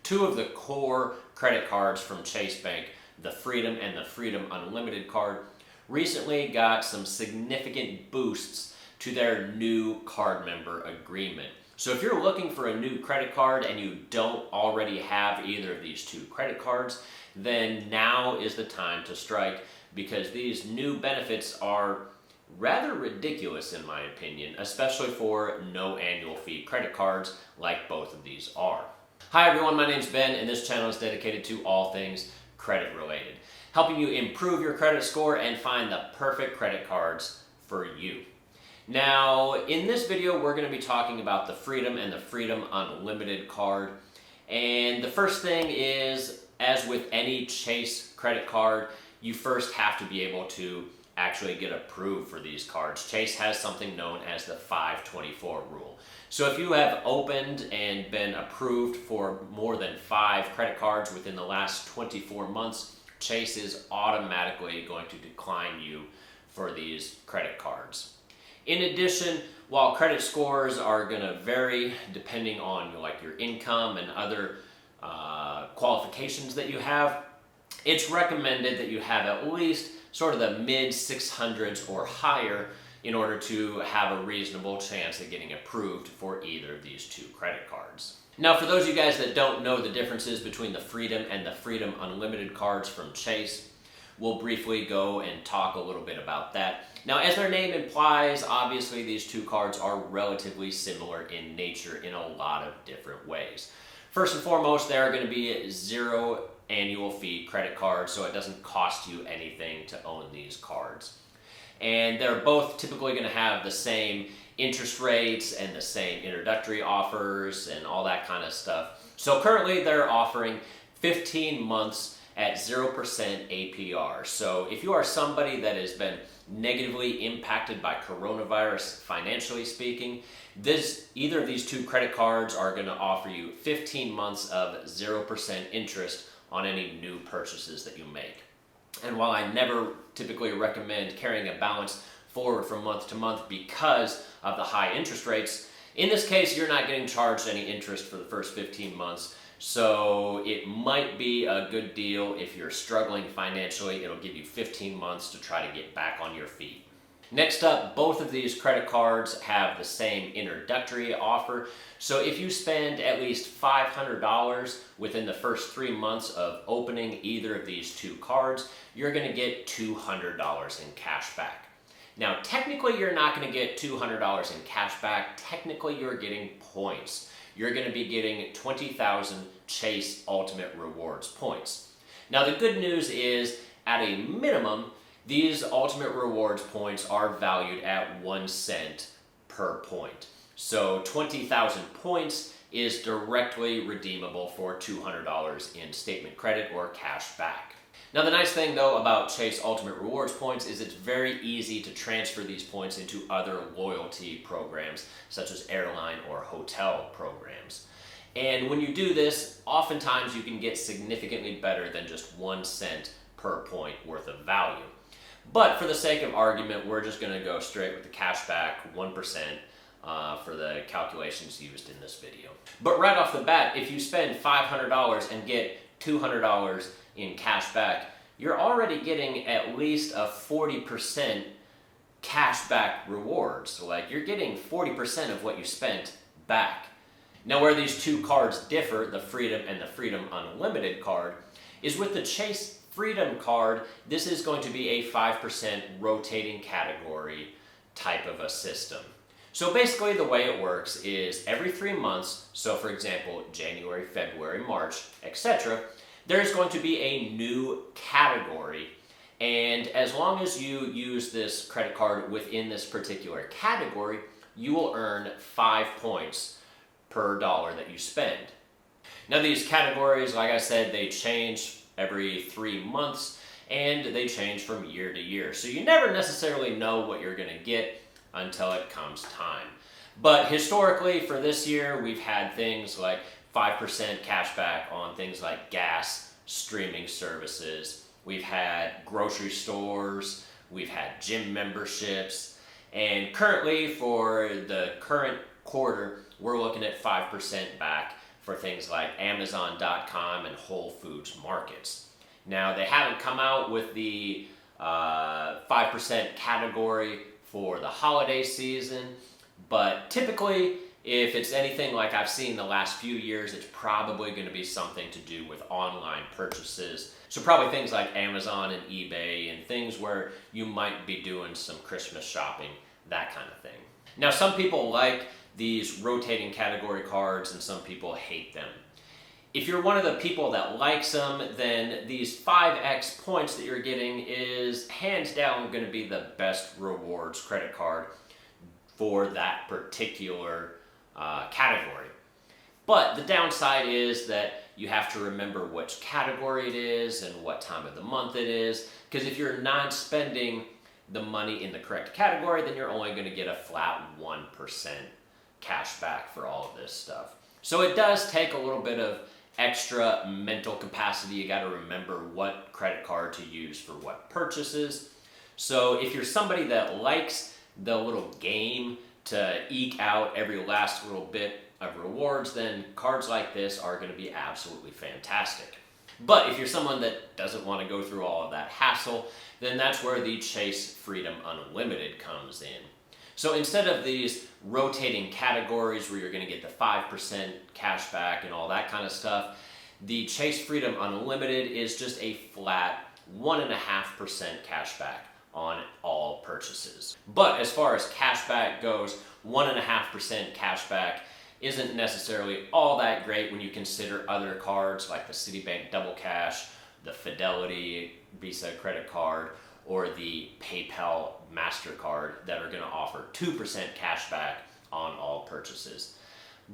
two of the core credit cards from Chase Bank, the Freedom and the Freedom Unlimited card, recently got some significant boosts to their new card member agreement. So if you're looking for a new credit card and you don't already have either of these two credit cards, then now is the time to strike, because these new benefits are rather ridiculous in my opinion, especially for no annual fee credit cards like both of these are. Hi everyone, my name's Ben and this channel is dedicated to all things credit related, helping you improve your credit score and find the perfect credit cards for you. Now, in this video, we're going to be talking about the Freedom and the Freedom Unlimited card. And the first thing is, as with any Chase credit card, you first have to be able to actually get approved for these cards. Chase has something known as the 524 rule. So if you have opened and been approved for more than 5 credit cards within the last 24 months, Chase is automatically going to decline you for these credit cards. In addition, while credit scores are going to vary depending on your income and other qualifications that you have, it's recommended that you have at least sort of the mid 600s or higher in order to have a reasonable chance of getting approved for either of these two credit cards. Now, for those of you guys that don't know the differences between the Freedom and the Freedom Unlimited cards from Chase, we'll briefly go and talk a little bit about that. Now, as their name implies, obviously these two cards are relatively similar in nature in a lot of different ways. First and foremost, they are going to be zero annual fee credit cards, so it doesn't cost you anything to own these cards. And they're both typically going to have the same interest rates and the same introductory offers and all that kind of stuff. So currently they're offering 15 months at 0% APR. So if you are somebody that has been negatively impacted by coronavirus financially speaking, either of these two credit cards are going to offer you 15 months of 0% interest on any new purchases that you make. And while I never typically recommend carrying a balance forward from month to month because of the high interest rates, in this case you're not getting charged any interest for the first 15 months. So it might be a good deal if you're struggling financially. It'll give you 15 months to try to get back on your feet. Next up, both of these credit cards have the same introductory offer. So if you spend at least $500 within the first 3 months of opening either of these two cards, you're going to get $200 in cash back. Now, technically you're not going to get $200 in cash back. Technically you're getting points. You're going to be getting 20,000 Chase Ultimate Rewards points. Now, the good news is, at a minimum, these Ultimate Rewards points are valued at 1 cent per point. So 20,000 points is directly redeemable for $200 in statement credit or cash back. Now, the nice thing though about Chase Ultimate Rewards points is it's very easy to transfer these points into other loyalty programs such as airline or hotel programs. And when you do this, oftentimes you can get significantly better than just 1 cent per point worth of value. But for the sake of argument, we're just going to go straight with the cash back 1% for the calculations used in this video. But right off the bat, if you spend $500 and get $200 in cash back, you're already getting at least a 40% cash back rewards. So you're getting 40% of what you spent back. Now, where these two cards differ, the Freedom and the Freedom Unlimited card, is with the Chase Freedom card, this is going to be a 5% rotating category type of a system. So basically the way it works is every 3 months, so for example, January, February, March, etc., there's going to be a new category. And as long as you use this credit card within this particular category, you will earn 5 points per dollar that you spend. Now, these categories, like I said, they change every 3 months and they change from year to year. So you never necessarily know what you're going to get until it comes time. But historically for this year, we've had things like 5% cash back on things like gas, streaming services. We've had grocery stores, we've had gym memberships, and currently for the current quarter, we're looking at 5% back for things like Amazon.com and Whole Foods markets. Now, they haven't come out with the 5% category for the holiday season, but typically, if it's anything like I've seen the last few years, it's probably going to be something to do with online purchases. So probably things like Amazon and eBay and things where you might be doing some Christmas shopping, that kind of thing. Now, some people like these rotating category cards and some people hate them. If you're one of the people that likes them, then these 5x points that you're getting is hands down going to be the best rewards credit card for that particular category. But the downside is that you have to remember which category it is and what time of the month it is, because if you're not spending the money in the correct category, then you're only going to get a flat 1% cash back for all of this stuff. So it does take a little bit of extra mental capacity. You got to remember what credit card to use for what purchases. So if you're somebody that likes the little game to eke out every last little bit of rewards, then cards like this are going to be absolutely fantastic. But if you're someone that doesn't want to go through all of that hassle, then that's where the Chase Freedom Unlimited comes in. So instead of these rotating categories where you're going to get the 5% cash back and all that kind of stuff, the Chase Freedom Unlimited is just a flat 1.5% cash back on all purchases. But as far as cash back goes, 1.5% cash back isn't necessarily all that great when you consider other cards like the Citibank Double Cash, the Fidelity Visa credit card, or the PayPal MasterCard that are going to offer 2% cash back on all purchases.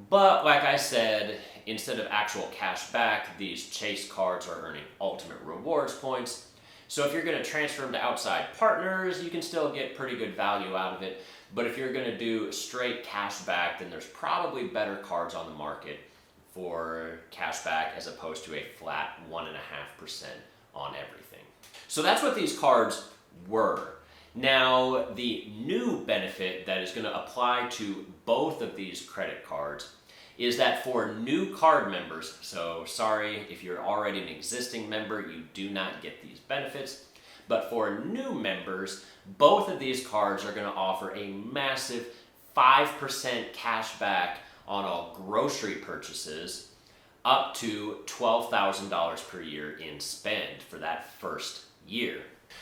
But like I said, instead of actual cash back, these Chase cards are earning ultimate rewards points. So if you're going to transfer them to outside partners, you can still get pretty good value out of it. But if you're going to do straight cash back, then there's probably better cards on the market for cash back as opposed to a flat 1.5% on everything. So that's what these cards were. Now, the new benefit that is going to apply to both of these credit cards is that for new card members, so sorry if you're already an existing member, you do not get these benefits, but for new members, both of these cards are going to offer a massive 5% cash back on all grocery purchases up to $12,000 per year in spend for that first year.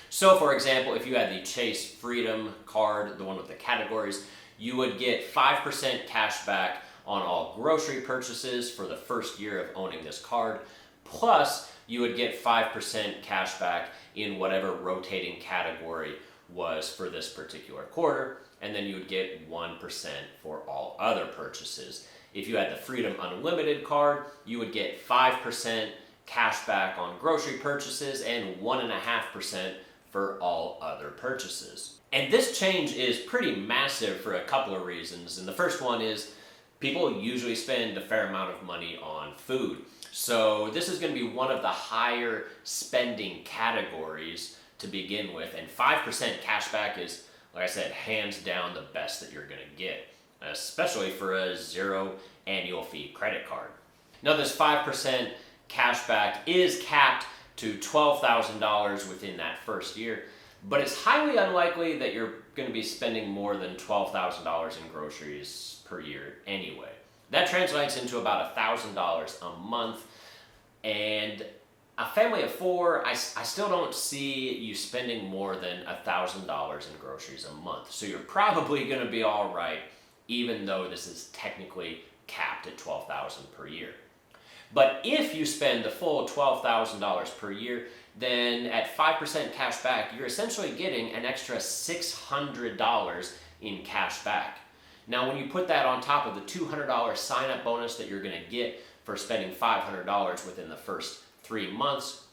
So for example, if you had the Chase Freedom card, the one with the categories, you would get 5% cash back on all grocery purchases for the first year of owning this card, plus you would get 5% cash back in whatever rotating category was for this particular quarter, and then you would get 1% for all other purchases. If you had the Freedom Unlimited card, you would get 5% cash back on grocery purchases and 1.5% for all other purchases. And this change is pretty massive for a couple of reasons. And the first one is people usually spend a fair amount of money on food. So this is going to be one of the higher spending categories to begin with. And 5% cash back is, like I said, hands down the best that you're going to get, especially for a zero annual fee credit card. Now this 5% cash back is capped to $12,000 within that first year, but it's highly unlikely that you're going to be spending more than $12,000 in groceries per year anyway. That translates into about $1,000 a month, and a family of four, I still don't see you spending more than $1,000 in groceries a month. So you're probably going to be all right, even though this is technically capped at $12,000 per year. But if you spend the full $12,000 per year, then at 5% cash back, you're essentially getting an extra $600 in cash back. Now, when you put that on top of the $200 sign-up bonus that you're going to get for spending $500 within the first 3 months,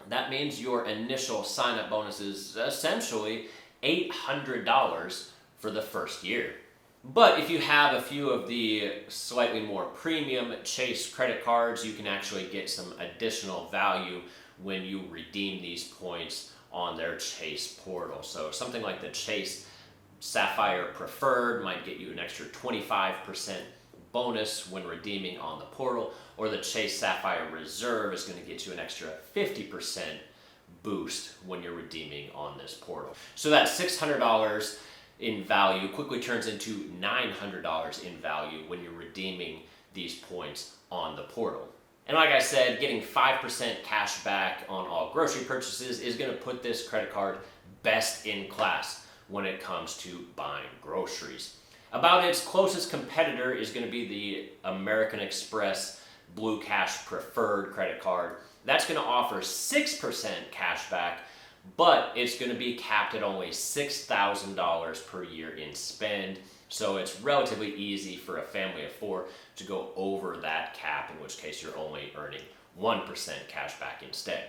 that means your initial sign-up bonus is essentially $800 for the first year. But if you have a few of the slightly more premium Chase credit cards, you can actually get some additional value when you redeem these points on their Chase portal. So something like the Chase Sapphire Preferred might get you an extra 25% bonus when redeeming on the portal, or the Chase Sapphire Reserve is going to get you an extra 50% boost when you're redeeming on this portal. So that $600 in value quickly turns into $900 in value when you're redeeming these points on the portal. And like I said, getting 5% cash back on all grocery purchases is going to put this credit card best in class when it comes to buying groceries. About its closest competitor is going to be the American Express Blue Cash Preferred credit card. That's going to offer 6% cash back, but it's going to be capped at only $6,000 per year in spend. So it's relatively easy for a family of 4 to go over that cap, in which case you're only earning 1% cash back instead.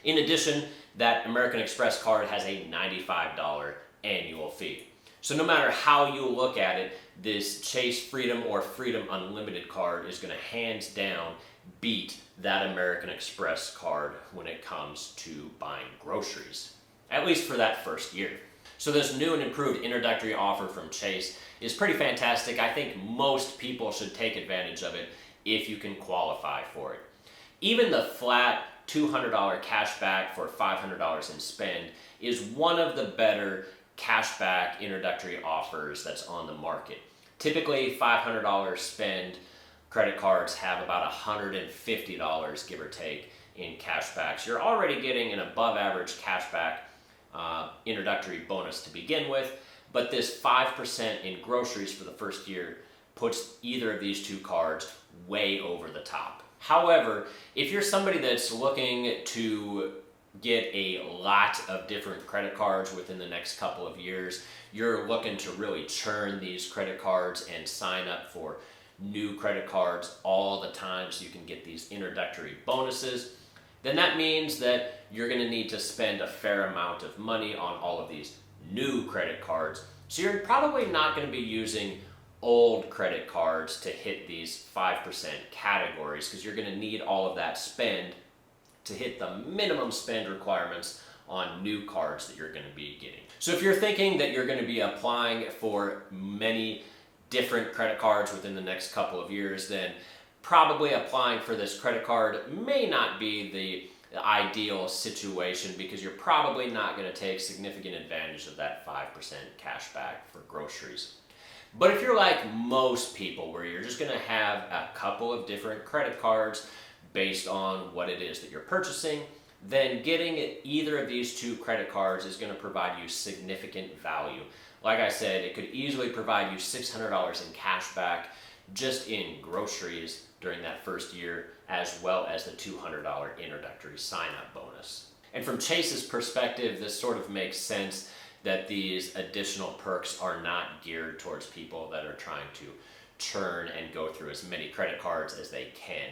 In addition, that American Express card has a $95 annual fee. So no matter how you look at it, this Chase Freedom or Freedom Unlimited card is going to hands down beat that American Express card when it comes to buying groceries, at least for that first year. So this new and improved introductory offer from Chase is pretty fantastic. I think most people should take advantage of it if you can qualify for it. Even the flat $200 cash back for $500 in spend is one of the better cashback introductory offers that's on the market. Typically, $500 spend credit cards have about $150, give or take, in cashbacks. You're already getting an above average cashback introductory bonus to begin with, but this 5% in groceries for the first year puts either of these two cards way over the top. However, if you're somebody that's looking to get a lot of different credit cards within the next couple of years, you're looking to really churn these credit cards and sign up for new credit cards all the time so you can get these introductory bonuses, then that means that you're going to need to spend a fair amount of money on all of these new credit cards. So you're probably not going to be using old credit cards to hit these 5% categories, because you're going to need all of that spend to hit the minimum spend requirements on new cards that you're going to be getting. So if you're thinking that you're going to be applying for many different credit cards within the next couple of years, then probably applying for this credit card may not be the ideal situation, because you're probably not going to take significant advantage of that 5% cash back for groceries. But if you're like most people, where you're just going to have a couple of different credit cards based on what it is that you're purchasing, then getting either of these two credit cards is going to provide you significant value. Like I said, it could easily provide you $600 in cash back just in groceries during that first year, as well as the $200 introductory sign-up bonus. And from Chase's perspective, this sort of makes sense that these additional perks are not geared towards people that are trying to churn and go through as many credit cards as they can.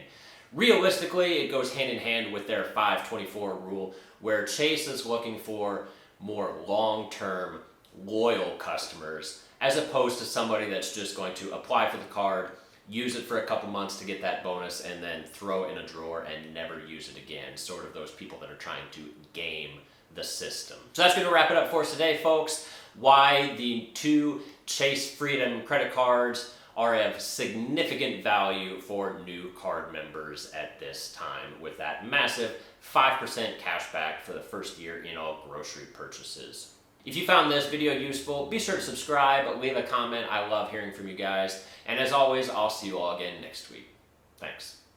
Realistically, it goes hand in hand with their 524 rule, where Chase is looking for more long-term, loyal customers, as opposed to somebody that's just going to apply for the card, use it for a couple months to get that bonus, and then throw it in a drawer and never use it again. Sort of those people that are trying to game the system. So that's going to wrap it up for us today, folks. Why the two Chase Freedom credit cards are of significant value for new card members at this time, with that massive 5% cash back for the first year in all grocery purchases. If you found this video useful, be sure to subscribe, leave a comment. I love hearing from you guys. And as always, I'll see you all again next week. Thanks.